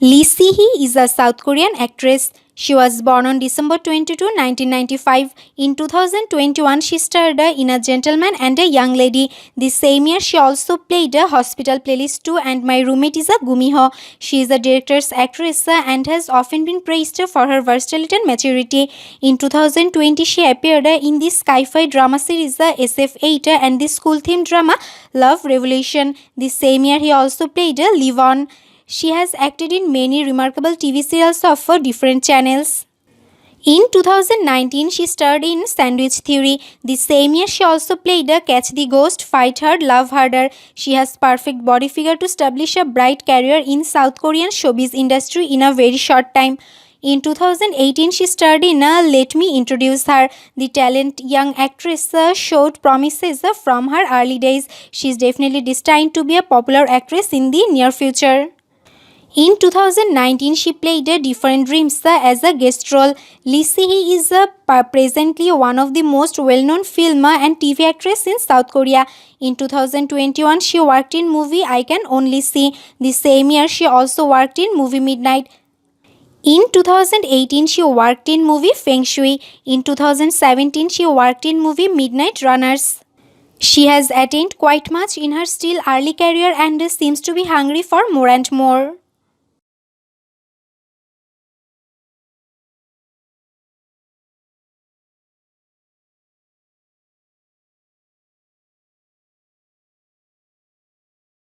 Lee Si-hee is a South Korean actress. She was born on December 22, 1995. In 2021, she starred in A Gentleman and a Young Lady. The same year, she also played a Hospital Playlist 2 and My Roommate is a Gumiho. She is a director's actress and has often been praised for her versatility and maturity. In 2020, she appeared in the sci-fi drama series SF8 and the school-themed drama Love Revolution. The same year, he also played Livon. She has acted in many remarkable TV serials of different channels. In 2019, she starred in Sandwich Theory. The same year, she also played Catch the Ghost, Fight Hard, Love Harder. She has perfect body figure to establish a bright career in South Korean showbiz industry in a very short time. In 2018, she starred in Let Me Introduce Her. The talented young actress showed promises from her early days. She is definitely destined to be a popular actress in the near future. In 2019, she played Different Dreams as a guest role. Lee Si-hee is presently one of the most well-known film and TV actresses in South Korea. In 2021, she worked in movie I Can Only See. The same year, she also worked in movie Midnight. In 2018, she worked in movie Feng Shui. In 2017, she worked in movie Midnight Runners. She has attained quite much in her still early career and seems to be hungry for more and more.